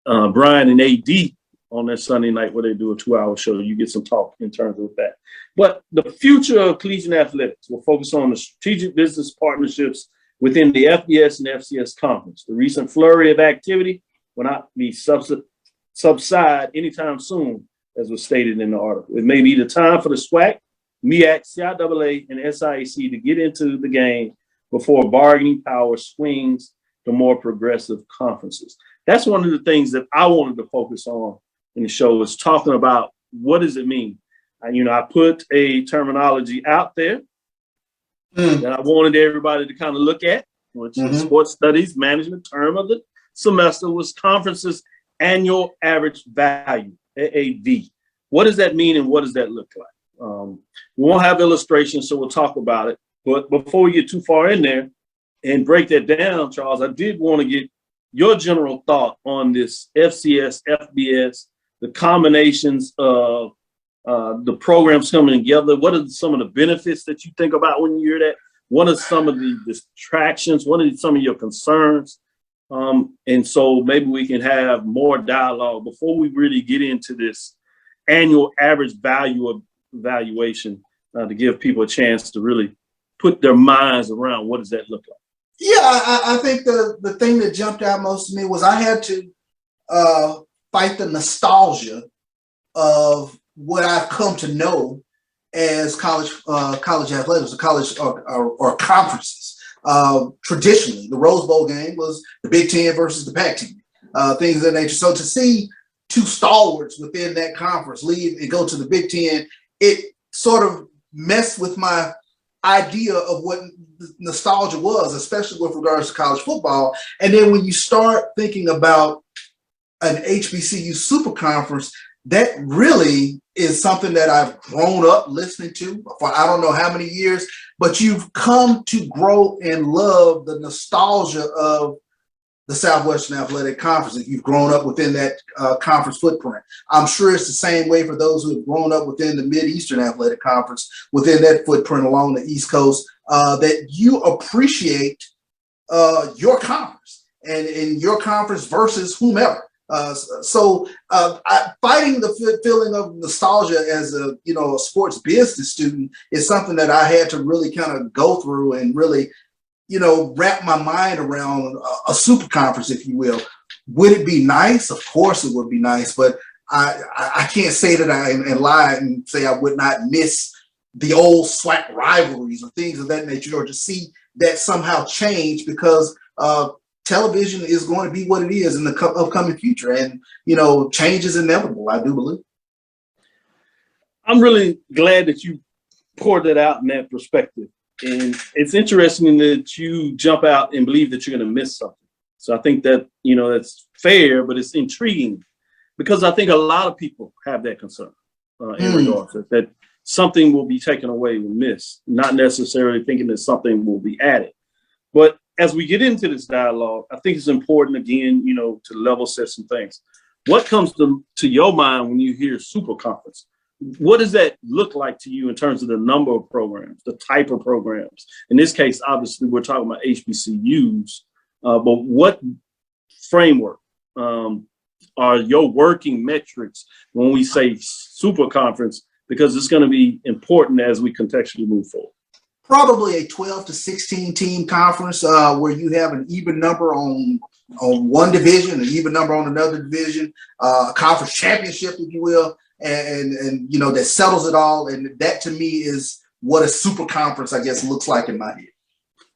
Brian and AD on that Sunday night where they do a 2 hour show. You get some talk in terms of that. But the future of collegiate athletics will focus on the strategic business partnerships within the FBS and FCS conference. The recent flurry of activity will not be subside anytime soon, as was stated in the article. It may be the time for the SWAC, MEAC, CIAA, and SIAC to get into the game before bargaining power swings to more progressive conferences. That's one of the things that I wanted to focus on in the show, is talking about what does it mean. I put a terminology out there that I wanted everybody to kind of look at, which is sports studies management term of the semester was conferences annual average value, AAV. What does that mean and what does that look like? We won't have illustrations, so we'll talk about it. But before we get too far in there and break that down, Charles, I did want to get your general thought on this FCS, FBS, the combinations of the programs coming together. What are some of the benefits that you think about when you hear that? What are some of the distractions? What are some of your concerns? And so maybe we can have more dialogue before we really get into this annual average value of evaluation to give people a chance to really put their minds around what does that look like. Yeah, I think the thing that jumped out most to me was I had to fight the nostalgia of what I've come to know as college athletics, or college or conferences. Traditionally, the Rose Bowl game was the Big Ten versus the Pac-10, things of that nature. So to see two stalwarts within that conference leave and go to the Big Ten, it sort of mess with my idea of what nostalgia was, especially with regards to college football. And then when you start thinking about an HBCU super conference, that really is something that I've grown up listening to for I don't know how many years, but you've come to grow and love the nostalgia of the Southwestern Athletic Conference. If you've grown up within that conference footprint, I'm sure it's the same way for those who have grown up within the Mid-Eastern Athletic Conference, within that footprint along the East Coast, that you appreciate your conference and your conference versus whomever. Fighting the feeling of nostalgia as a sports business student is something that I had to really kind of go through and really wrap my mind around a super conference, if you will. Would it be nice? Of course it would be nice, but I can't say that and lie and say I would not miss the old SWAC rivalries or things of that nature, or to see that somehow change, because television is going to be what it is in the upcoming future, and change is inevitable, I do believe. I'm really glad that you poured that out in that perspective. And it's interesting that you jump out and believe that you're going to miss something. So I think that, that's fair, but it's intriguing, because I think a lot of people have that concern in regards to that something will be taken away and missed, not necessarily thinking that something will be added. But as we get into this dialogue, I think it's important, again, to level set some things. What comes to your mind when you hear super conference? What does that look like to you in terms of the number of programs, the type of programs? In this case, obviously, we're talking about HBCUs, but what framework are your working metrics when we say super conference? Because it's going to be important as we contextually move forward. Probably a 12 to 16 team conference where you have an even number on one division, an even number on another division, a conference championship, if you will. And that settles it all. And that to me is what a super conference, I guess, looks like in my head.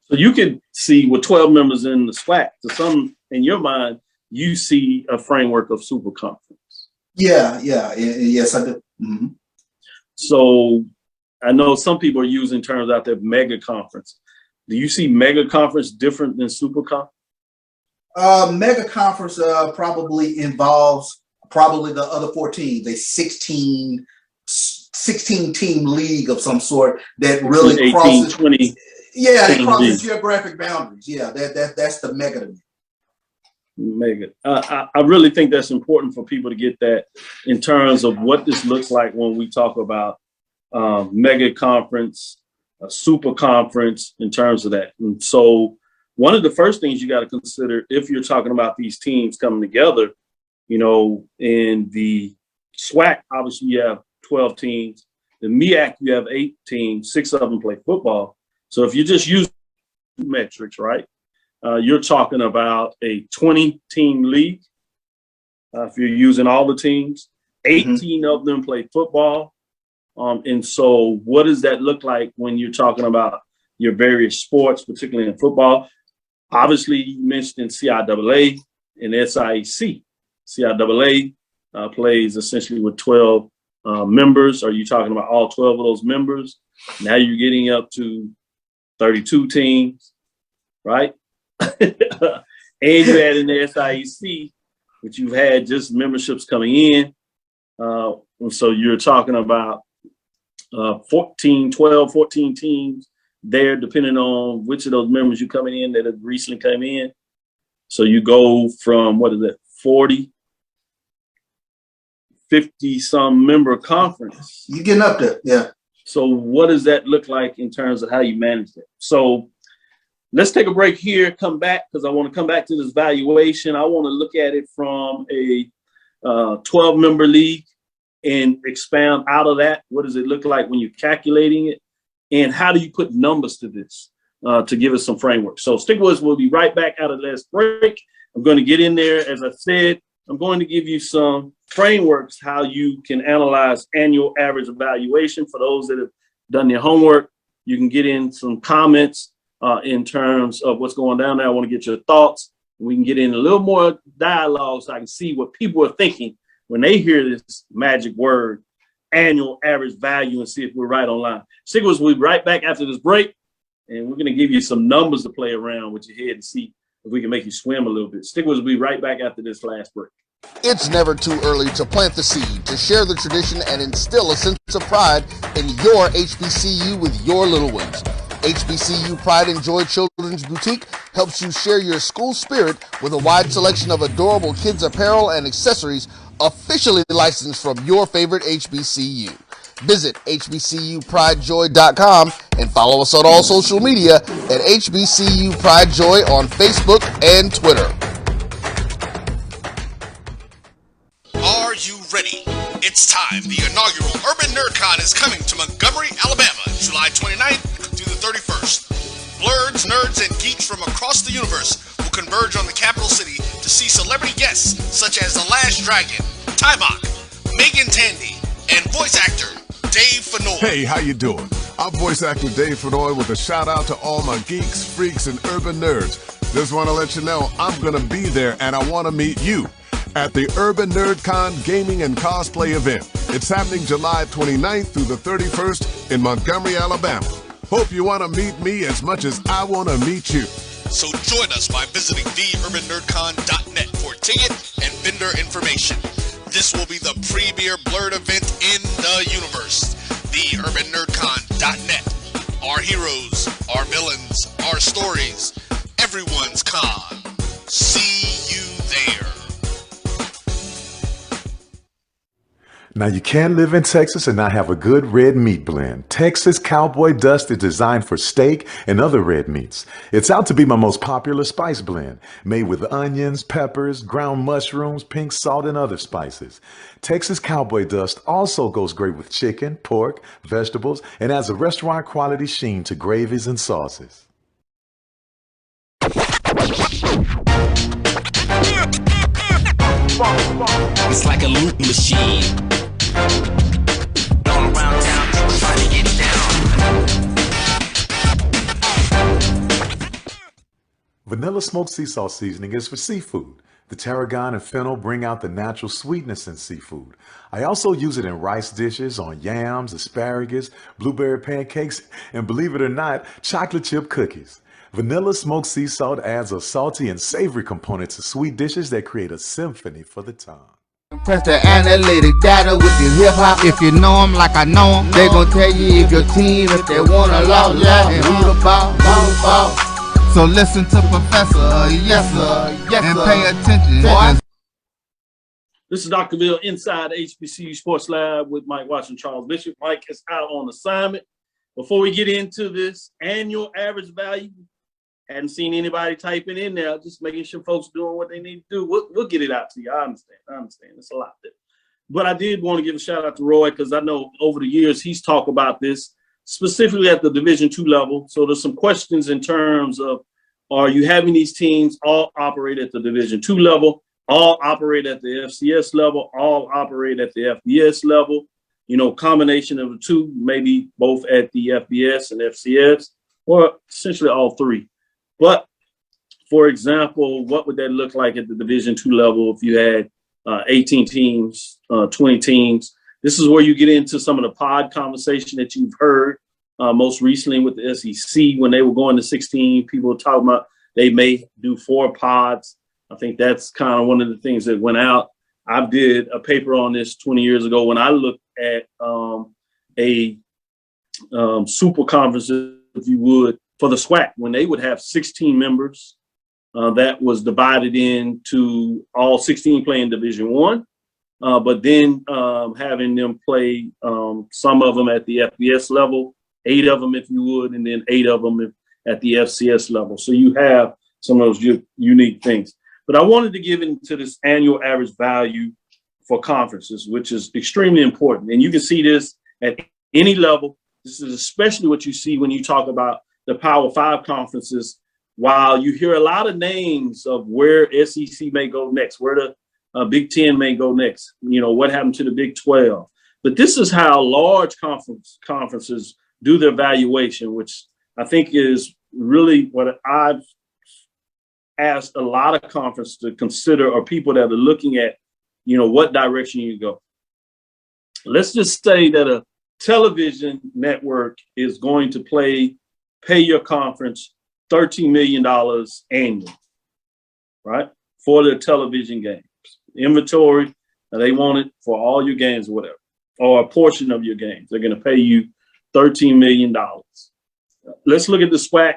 So you could see with 12 members in the SWAC, to some, in your mind, you see a framework of super conference. Yeah. Yes, I do. Mm-hmm. So I know some people are using terms out there, mega conference. Do you see mega conference different than super conference? Mega conference probably involves the other 4 teams, a 16 team league of some sort that really 18, crosses 20. Yeah, it crosses geographic boundaries. Yeah, that's the mega to me. Mega. I really think that's important for people to get that in terms of what this looks like when we talk about mega conference, a super conference, in terms of that. And so one of the first things you got to consider if you're talking about these teams coming together, in the SWAC, obviously you have 12 teams. The MEAC, you have 8 teams, 6 of them play football. So if you just use metrics, right, you're talking about a 20-team league. If you're using all the teams, 18 of them play football. And so what does that look like when you're talking about your various sports, particularly in football? Obviously, you mentioned CIAA and SIAC. CIAA plays essentially with 12 members. Are you talking about all 12 of those members? Now you're getting up to 32 teams, right? And you add in the SIAC, which you've had just memberships coming in. And so you're talking about 14 teams there, depending on which of those members you're coming in that have recently come in. So you go from, 50 some member conference. You're getting up there, yeah. So what does that look like in terms of how you manage it? So let's take a break here, come back, because I want to come back to this valuation. I want to look at it from a 12-member league and expound out of that. What does it look like when you're calculating it? And how do you put numbers to this to give us some framework? So stick with us. We'll be right back out of this break. I'm going to get in there. As I said, I'm going to give you some frameworks, how you can analyze annual average evaluation. For those that have done their homework, you can get in some comments in terms of what's going down there. I want to get your thoughts. We can get in a little more dialogue so I can see what people are thinking when they hear this magic word annual average value and see if we're right on line. Stick with us. We'll be right back after this break, and we're going to give you some numbers to play around with your head and see if we can make you swim a little bit. Stick with us. We'll be right back after this last break. It's never too early to plant the seed, to share the tradition, and instill a sense of pride in your HBCU with your little ones. HBCU Pride and Joy Children's Boutique helps you share your school spirit with a wide selection of adorable kids apparel and accessories officially licensed from your favorite HBCU. Visit hbcupridejoy.com and follow us on all social media at HBCU Pride Joy on Facebook and Twitter. Are you ready? It's time. The inaugural Urban NerdCon is coming to Montgomery, Alabama, July 29th through the 31st. Blurs, nerds, and geeks from across the universe will converge on the capital city to see celebrity guests such as The Last Dragon, Tybach, Megan Tandy, and voice actor Dave Fennoy. Hey, how you doing? I'm voice actor Dave Fennoy with a shout out to all my geeks, freaks, and urban nerds. Just want to let you know I'm going to be there and I want to meet you at the Urban NerdCon Gaming and Cosplay event. It's happening July 29th through the 31st in Montgomery, Alabama. Hope you want to meet me as much as I want to meet you. So join us by visiting theurbannerdcon.net for ticket and vendor information. This will be the premier blurred event in the universe. Theurbannerdcon.net. Our heroes, our villains, our stories, everyone's con. See you there. Now, you can't live in Texas and not have a good red meat blend. Texas Cowboy Dust is designed for steak and other red meats. It's out to be my most popular spice blend, made with onions, peppers, ground mushrooms, pink salt, and other spices. Texas Cowboy Dust also goes great with chicken, pork, vegetables, and adds a restaurant quality sheen to gravies and sauces. It's like a loop machine. Going around town, trying to get down. Vanilla smoked sea salt seasoning is for seafood. The tarragon and fennel bring out the natural sweetness in seafood. I also use it in rice dishes, on yams, asparagus, blueberry pancakes, and believe it or not, chocolate chip cookies. Vanilla smoked sea salt adds a salty and savory component to sweet dishes that create a symphony for the tongue. Press the analytic data with your hip hop. If you know them like I know them, they gon' tell you if your team, if they wanna lose, and who the ball. So listen to Professor, yes sir, and pay attention. This is Dr. Bill inside HBCU Sports Lab with Mike Watson, Charles Bishop. Mike is out on assignment. Before we get into this annual average value, hadn't seen anybody typing in there, just making sure folks doing what they need to do. We'll get it out to you. I understand. It's a lot there. But I did want to give a shout out to Roy because I know over the years he's talked about this specifically at the Division II level. So there's some questions in terms of, are you having these teams all operate at the Division II level, all operate at the FCS level, all operate at the FBS level? You know, combination of the two, maybe both at the FBS and FCS, or essentially all three. But for example, what would that look like at the Division II level if you had 18 teams, 20 teams? This is where you get into some of the pod conversation that you've heard most recently with the SEC when they were going to 16. People were talking about they may do 4 pods. I think that's kind of one of the things that went out. I did a paper on this 20 years ago when I looked at a super conference, if you would, for the SWAC, when they would have 16 members, that was divided into all 16 playing Division I, but then having them play some of them at the FBS level, 8 of them, if you would, and then 8 of them at the FCS level. So you have some of those unique things. But I wanted to give into this annual average value for conferences, which is extremely important. And you can see this at any level. This is especially what you see when you talk about the Power 5 conferences. While you hear a lot of names of where SEC may go next, where the Big Ten may go next, you know, what happened to the Big 12. But this is how large conferences do their valuation, which I think is really what I've asked a lot of conferences to consider, or people that are looking at, you know, what direction you go. let's just say that a television network is going to pay your conference $13 million annually, right? For their television games. Inventory, they want it for all your games or whatever, or a portion of your games. They're going to pay you $13 million. Let's look at the SWAC,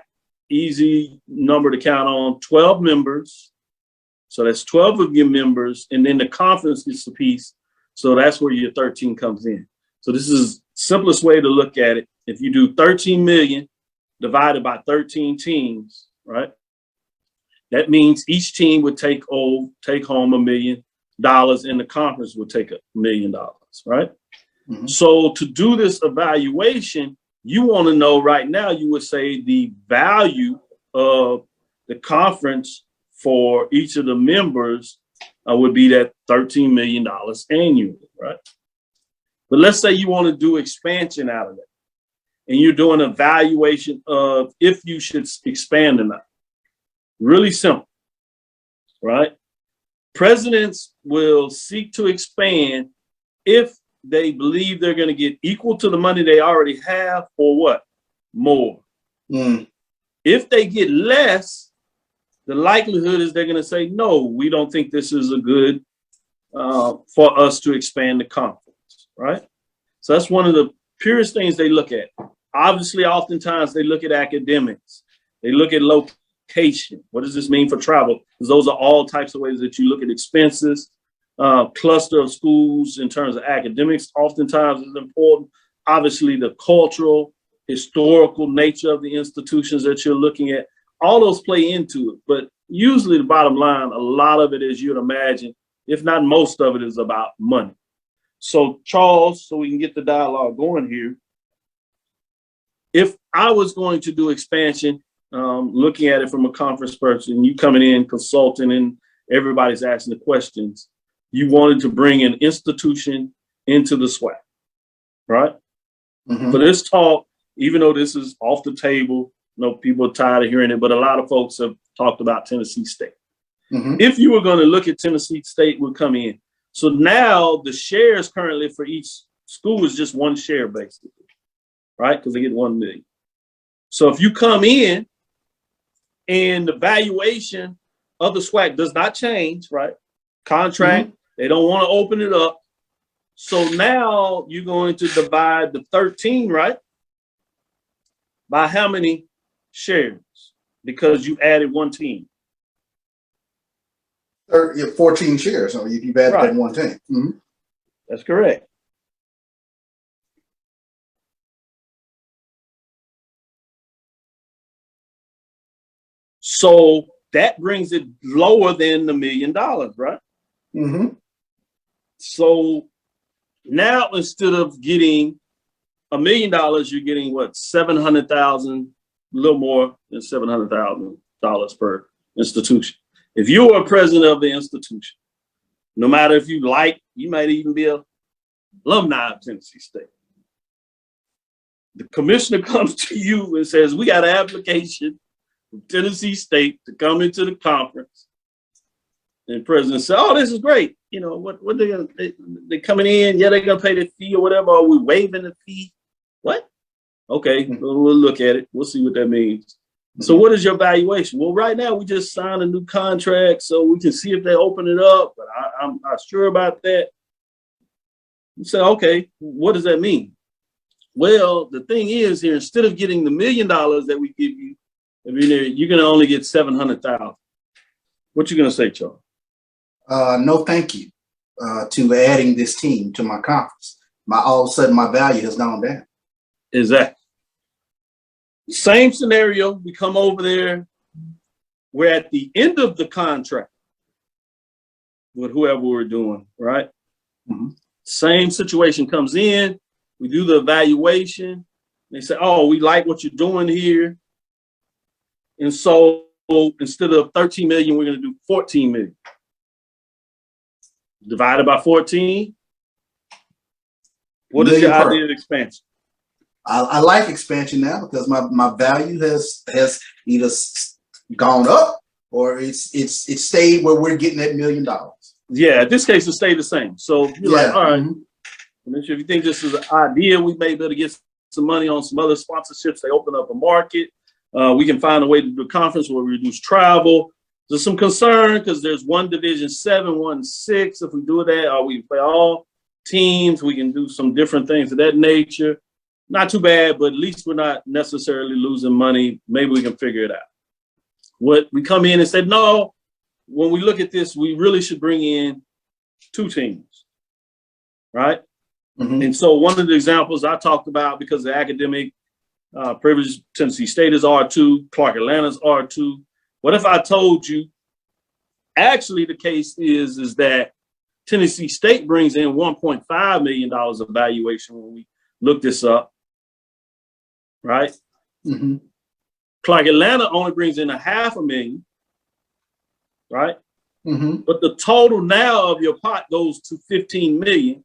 easy number to count on, 12 members. So that's 12 of your members, and then the conference gets a piece. So that's where your 13 comes in. So this is simplest way to look at it. If you do 13 million divided by 13 teams, right? That means each team would take home $1 million, and the conference would take $1 million, right? Mm-hmm. So to do this evaluation, you want to know right now, you would say the value of the conference for each of the members would be that $13 million annually, right? But let's say you want to do expansion out of that, and you're doing an evaluation of if you should expand or not. Really simple, right? Presidents will seek to expand if they believe they're going to get equal to the money they already have, or what? More. If they get less, the likelihood is they're going to say, no, we don't think this is a good for us to expand the conference, right? So that's one of the purest things they look at. Obviously, oftentimes they look at academics. They look at location. What does this mean for travel? Because those are all types of ways that you look at expenses. Cluster of schools in terms of academics oftentimes is important. Obviously, the cultural, historical nature of the institutions that you're looking at, all those play into it. But usually the bottom line, a lot of it, as you'd imagine, if not most of it, is about money. So Charles, so we can get the dialogue going here, if I was going to do expansion, looking at it from a conference person, you coming in, consulting, and everybody's asking the questions, you wanted to bring an institution into the SWAC, right? Mm-hmm. For this talk, even though this is off the table, people are tired of hearing it, but a lot of folks have talked about Tennessee State. Mm-hmm. If you were going to look at Tennessee State, would come in. So now the shares currently for each school is just one share, basically, right? Because they get 1 million. So if you come in and the valuation of the SWAC does not change, right? Contract, they don't want to open it up. So now you're going to divide the 13, right? By how many shares? Because you added one team. 14 shares. So you've added that one team. Mm-hmm. That's correct. So that brings it lower than the $1 million, right? Mm-hmm. So now instead of getting $1 million, you're getting what? $700,000, a little more than $700,000 per institution. If you are president of the institution, no matter if you like, you might even be an alumni of Tennessee State. The commissioner comes to you and says, we got an application from Tennessee State to come into the conference. And the president said, oh, this is great. You know, what they coming in? Yeah, they're going to pay the fee or whatever. Are we waiving the fee? What? Okay, we'll look at it. We'll see what that means. So what is your valuation? Well, right now we just signed a new contract, so we can see if they open it up, but I'm not sure about that. You say, okay, what does that mean? Well, the thing is here, instead of getting the $1 million that we give you, you're going to only get $700,000. What you going to say, Charles? No, thank you to adding this team to my conference. All of a sudden, my value has gone down. Exactly. Same scenario. We come over there. We're at the end of the contract with whoever we're doing, right? Mm-hmm. Same situation comes in. We do the evaluation. They say, oh, we like what you're doing here. And so instead of 13 million, we're going to do 14 million. Divided by 14. What is your idea of expansion? I like expansion now because my value has either gone up or it's stayed where we're getting that $1 million. Yeah, in this case, it stayed the same. So you're like, all right, If you think this is an idea, we may be able to get some money on some other sponsorships. They open up a market. We can find a way to do a conference where we reduce travel. There's some concern because there's one Division 7, 1 6. If we do that, or we play all teams, we can do some different things of that nature. Not too bad, but at least we're not necessarily losing money. Maybe we can figure it out. What we come in and said, no, when we look at this, we really should bring in 2 teams, right? Mm-hmm. And so one of the examples I talked about, because the academic privilege, Tennessee State is R2, Clark Atlanta's R2. What if I told you, actually the case is that Tennessee State brings in $1.5 million of valuation when we look this up, right? Mm-hmm. Clark Atlanta only brings in $500,000, right? Mm-hmm. But the total now of your pot goes to $15 million,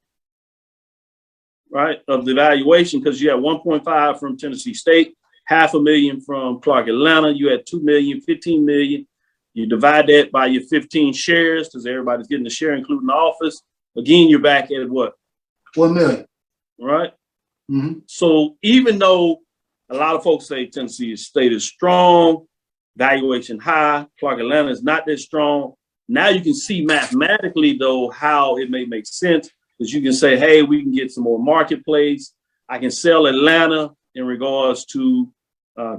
right, of the valuation, because you had 1.5 from Tennessee State, $500,000 from Clark Atlanta. You had $2 million, $15 million. You divide that by your 15 shares, because everybody's getting a share, including the office. Again, you're back at what? $1 million. Right? Mm-hmm. So even though a lot of folks say Tennessee State is strong, valuation high, Clark Atlanta is not that strong, now you can see mathematically, though, how it may make sense, because you can say, hey, we can get some more marketplace. I can sell Atlanta in regards to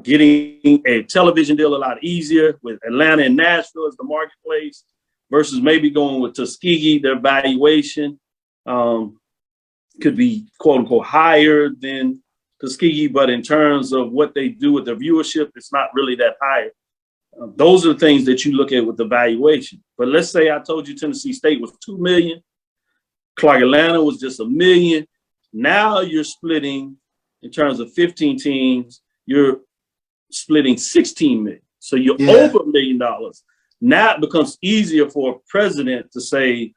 getting a television deal a lot easier with Atlanta and Nashville as the marketplace versus maybe going with Tuskegee. Their valuation could be, quote unquote, higher than Tuskegee, but in terms of what they do with their viewership, it's not really that high. Those are the things that you look at with the valuation. But let's say I told you Tennessee State was $2 million, Clark Atlanta was just $1 million. Now you're splitting, in terms of 15 teams, you're splitting $16 million. So you're over $1 million. Now it becomes easier for a president to say,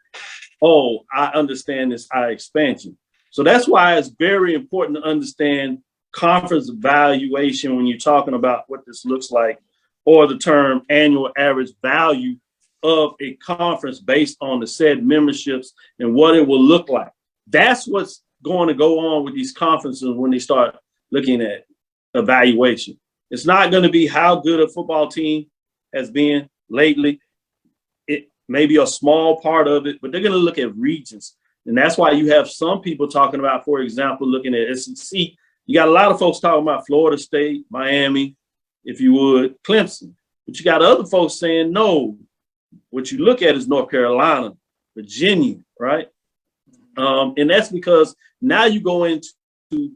oh, I understand this high expansion. So that's why it's very important to understand conference valuation when you're talking about what this looks like, or the term annual average value of a conference based on the said memberships and what it will look like. That's what's going to go on with these conferences when they start looking at evaluation. It's not going to be how good a football team has been lately. It may be a small part of it, but they're going to look at regions. And that's why you have some people talking about, for example, looking at SEC. You got a lot of folks talking about Florida State, Miami, if you would, Clemson. But you got other folks saying, no, what you look at is North Carolina, Virginia, right? And that's because now you go into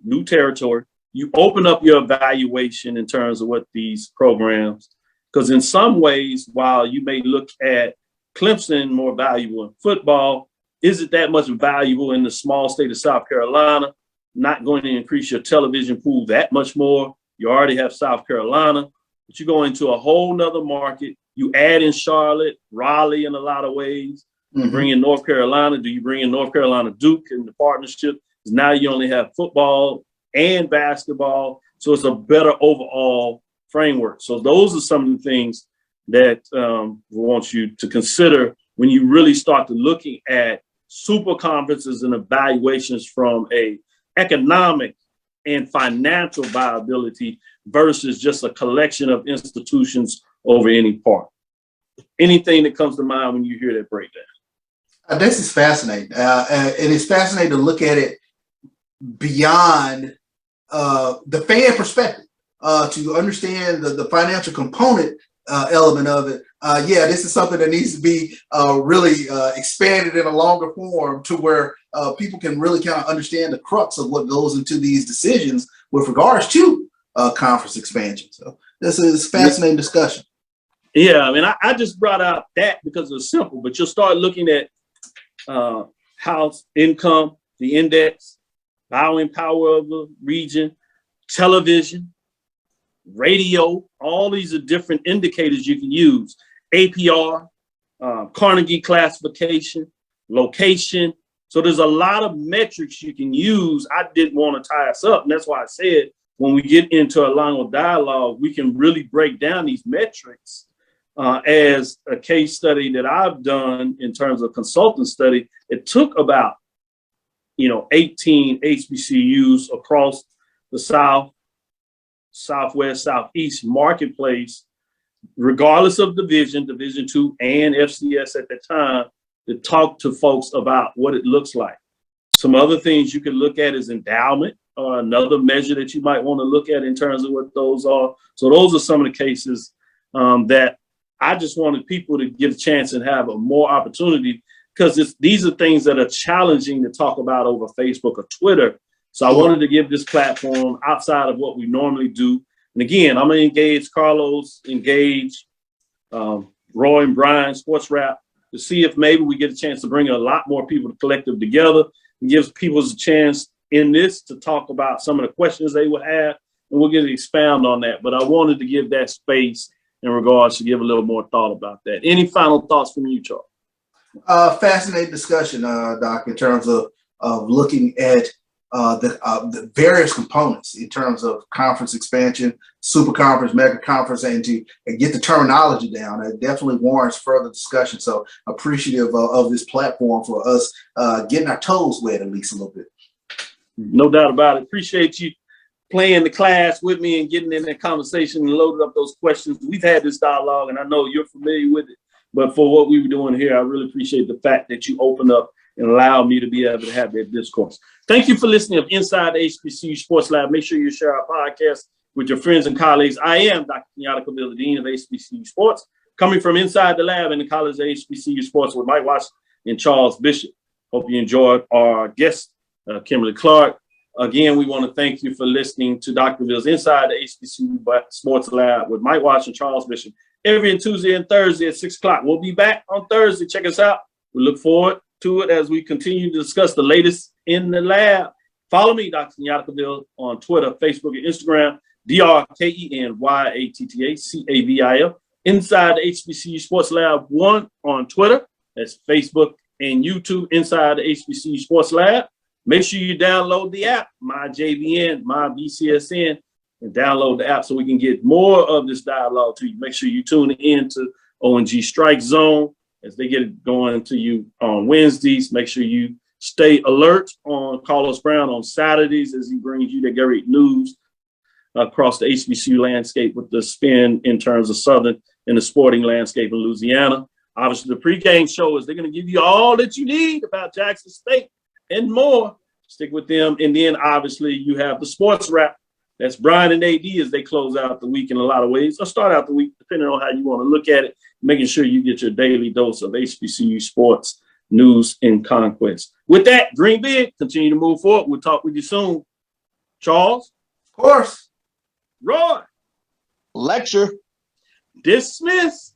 new territory. You open up your evaluation in terms of what these programs, because in some ways, while you may look at Clemson more valuable in football, is it that much valuable in the small state of South Carolina? Not going to increase your television pool that much more. You already have South Carolina, but you go into a whole nother market. You add in Charlotte, Raleigh in a lot of ways. You bring in North Carolina. Do you bring in North Carolina Duke in the partnership? Because now you only have football and basketball. So it's a better overall framework. So those are some of the things that we want you to consider when you really start to looking at super conferences and evaluations from a economic and financial viability versus just a collection of institutions over any part. Anything that comes to mind when you hear that breakdown? This is fascinating. And it's fascinating to look at it beyond the fan perspective, to understand the financial component element of it. This is something that needs to be really expanded in a longer form to where people can really kind of understand the crux of what goes into these decisions with regards to conference expansion. So this is fascinating discussion. Yeah, I mean, I just brought out that because it's simple, but you'll start looking at house income, the index, buying power of the region, television, radio. All these are different indicators you can use. APR, Carnegie classification, location. So there's a lot of metrics you can use. I didn't want to tie us up. And that's why I said when we get into a longer dialogue, we can really break down these metrics. As a case study that I've done in terms of consultant study, it took about 18 HBCUs across the South, Southwest, Southeast marketplace, regardless of Division 2 and FCS at the time, to talk to folks about what it looks like. Some other things you can look at is endowment, or another measure that you might want to look at in terms of what those are. So those are some of the cases that I just wanted people to get a chance and have a more opportunity, because these are things that are challenging to talk about over Facebook or Twitter. So I wanted to give this platform outside of what we normally do. And again, I'm going to engage Carlos, Roy and Brian, Sports Rap, to see if maybe we get a chance to bring a lot more people to collective together and gives people a chance in this to talk about some of the questions they would have, and we'll get to expound on that. But I wanted to give that space in regards to give a little more thought about that. Any final thoughts from you, Charles? Fascinating discussion, Doc, in terms of looking at the various components in terms of conference expansion, super conference, mega conference, and get the terminology down. It definitely warrants further discussion. So appreciative of this platform for us getting our toes wet at least a little bit. No doubt about it. Appreciate you playing the class with me and getting in that conversation and loaded up those questions. We've had this dialogue, and I know you're familiar with it. But for what we were doing here, I really appreciate the fact that you opened up and allowed me to be able to have that discourse. Thank you for listening to Inside the HBCU Sports Lab. Make sure you share our podcast with your friends and colleagues. I am Dr. Kenyatta Cavil, the Dean of HBCU Sports, coming from inside the lab in the College of HBCU Sports with Mike Washington and Charles Bishop. Hope you enjoyed our guest, Kimberly Clark. Again, we want to thank you for listening to Dr. Cavill's Inside the HBCU Sports Lab with Mike Washington and Charles Bishop every Tuesday and Thursday at 6 o'clock. We'll be back on Thursday. Check us out. We look forward to it as we continue to discuss the latest in the lab. Follow me, Dr. Kenyatta Cavil, on Twitter, Facebook, and Instagram, DrKenyattaCavil, Inside the HBCU Sports Lab 1 on Twitter. That's Facebook and YouTube, Inside the HBCU Sports Lab. Make sure you download the app, My JVN, My BCSN, and download the app so we can get more of this dialogue to you. Make sure you tune in to ONG Strike Zone as they get it going to you on Wednesdays. Make sure you stay alert on Carlos Brown on Saturdays as he brings you the great news across the HBCU landscape with the spin in terms of Southern and the sporting landscape in Louisiana. Obviously, the pregame show is they're going to give you all that you need about Jackson State and more. Stick with them. And then, obviously, you have the Sports Wrap. That's Brian and AD as they close out the week in a lot of ways, or start out the week, depending on how you want to look at it, making sure you get your daily dose of HBCU sports news and conquest. With that, dream big, continue to move forward. We'll talk with you soon. Charles? Of course. Roy? Lecture. Dismiss.